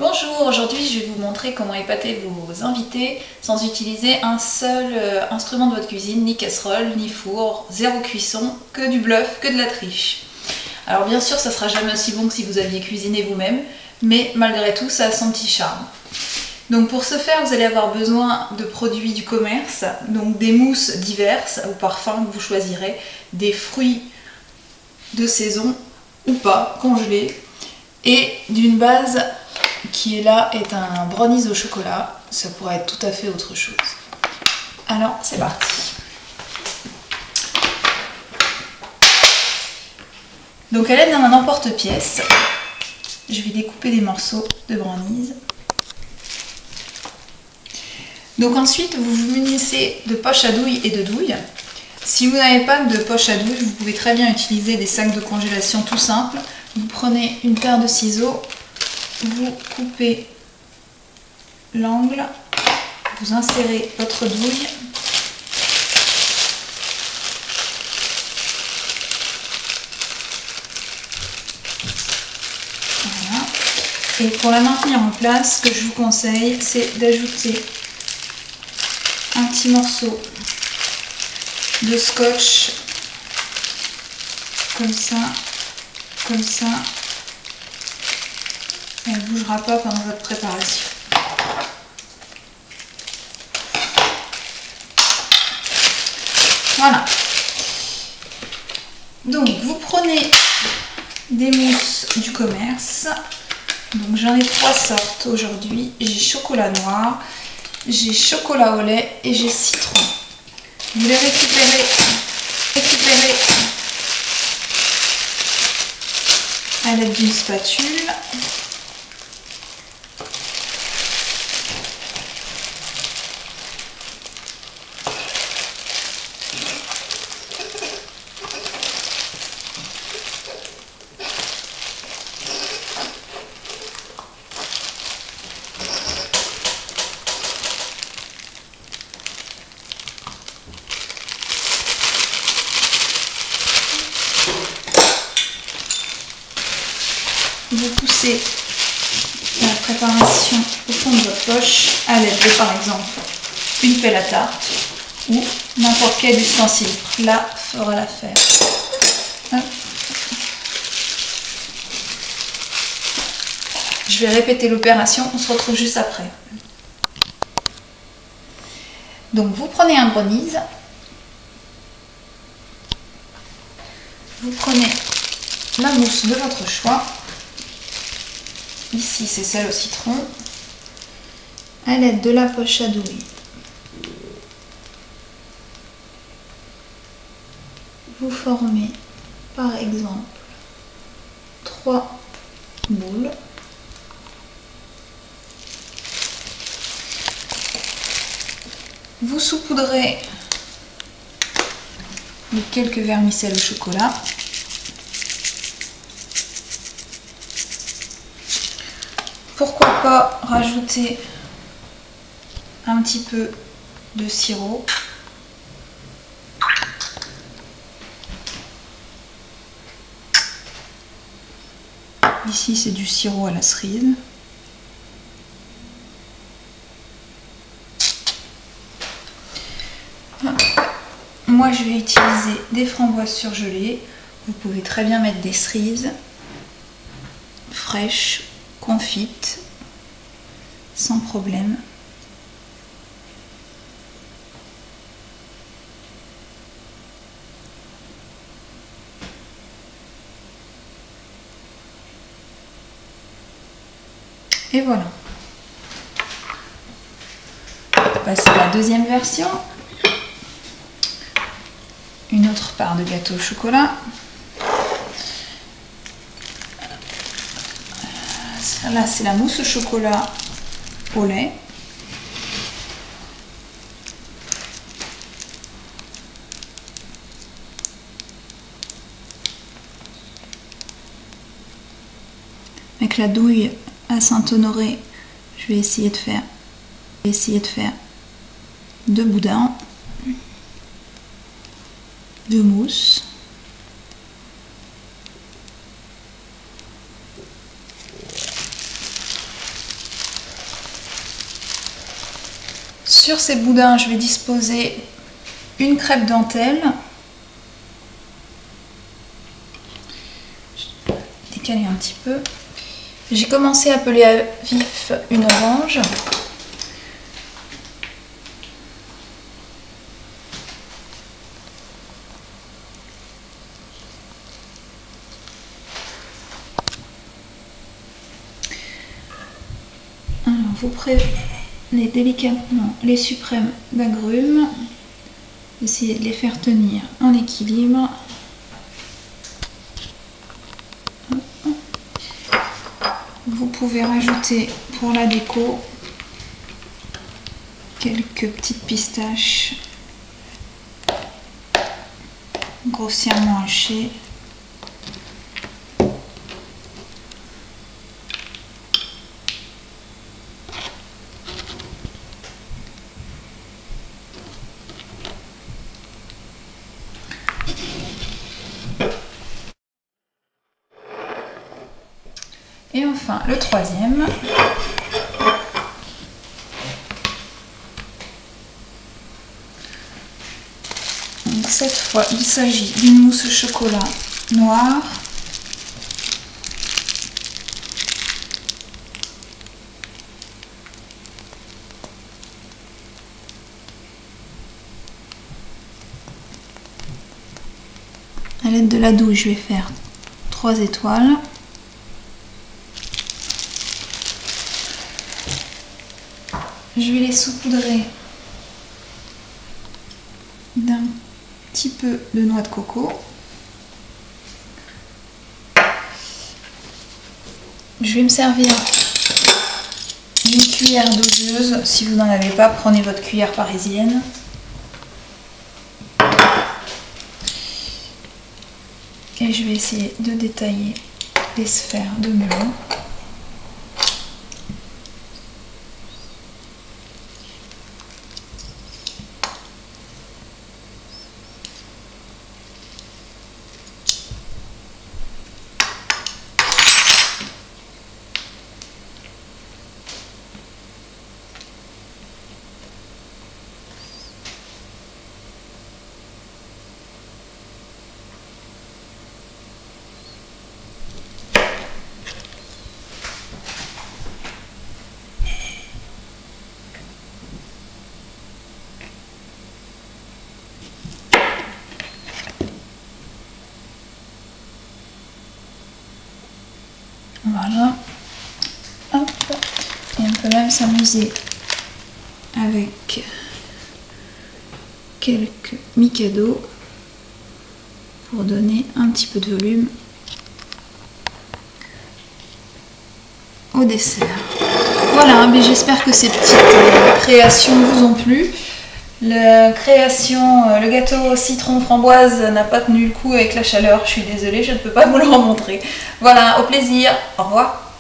Bonjour, aujourd'hui je vais vous montrer comment épater vos invités sans utiliser un seul instrument de votre cuisine, ni casserole, ni four, zéro cuisson, que du bluff, que de la triche. Alors bien sûr ça sera jamais aussi bon que si vous aviez cuisiné vous-même, mais malgré tout ça a son petit charme. Donc pour ce faire vous allez avoir besoin de produits du commerce, donc des mousses diverses ou parfums que vous choisirez, des fruits de saison ou pas, congelés, et d'une base qui est là est un brownies au chocolat. Ça pourrait être tout à fait autre chose. Alors c'est parti. Donc à l'aide d'un emporte-pièce, je vais découper des morceaux de brownies. Donc ensuite vous vous munissez de poche à douille et de douille. Si vous n'avez pas de poche à douille, vous pouvez très bien utiliser des sacs de congélation tout simples. Vous prenez une paire de ciseaux, vous coupez l'angle, vous insérez votre douille, voilà. Et pour la maintenir en place, ce que je vous conseille, c'est d'ajouter un petit morceau de scotch, comme ça, comme ça. Elle ne bougera pas pendant votre préparation. Voilà. Donc vous prenez des mousses du commerce. Donc j'en ai trois sortes aujourd'hui. J'ai chocolat noir, j'ai chocolat au lait et j'ai citron. Vous les récupérez à l'aide d'une spatule. Vous poussez la préparation au fond de votre poche à l'aide de, par exemple, une pelle à tarte ou n'importe quel ustensile. Là, fera l'affaire. Je vais répéter l'opération, on se retrouve juste après. Donc vous prenez un brownies, vous prenez la mousse de votre choix. Ici, c'est celle au citron. À l'aide de la poche à douille, vous formez par exemple 3 boules. Vous saupoudrez de quelques vermicelles au chocolat. Pourquoi pas rajouter un petit peu de sirop. Ici c'est du sirop à la cerise. Moi je vais utiliser des framboises surgelées. Vous pouvez très bien mettre des cerises fraîches, confites, sans problème. Et voilà. On va passer à la deuxième version. Une autre part de gâteau au chocolat. Là, c'est la mousse au chocolat au lait. Avec la douille à Saint-Honoré, je vais essayer de faire 2 boudins, 2 mousses. sur ces boudins, je vais disposer une crêpe dentelle. Je vais décaler un petit peu. J'ai commencé à peler à vif une orange. Alors, vous prenez délicatement les suprêmes d'agrumes. Essayez de les faire tenir en équilibre. Vous pouvez rajouter pour la déco quelques petites pistaches grossièrement hachées. Et enfin, le troisième. Donc cette fois, il s'agit d'une mousse au chocolat noire. À l'aide de la douille, je vais faire 3 étoiles. Je vais les saupoudrer d'un petit peu de noix de coco. Je vais me servir d'une cuillère doseuse. Si vous n'en avez pas, prenez votre cuillère parisienne. Et je vais essayer de détailler des sphères de melon. Voilà. Hop. Et on peut même s'amuser avec quelques Mikado pour donner un petit peu de volume au dessert. Voilà, mais j'espère que ces petites créations vous ont plu. Le gâteau citron framboise n'a pas tenu le coup avec la chaleur, je suis désolée, je ne peux pas vous le remontrer. Voilà, au plaisir, au revoir.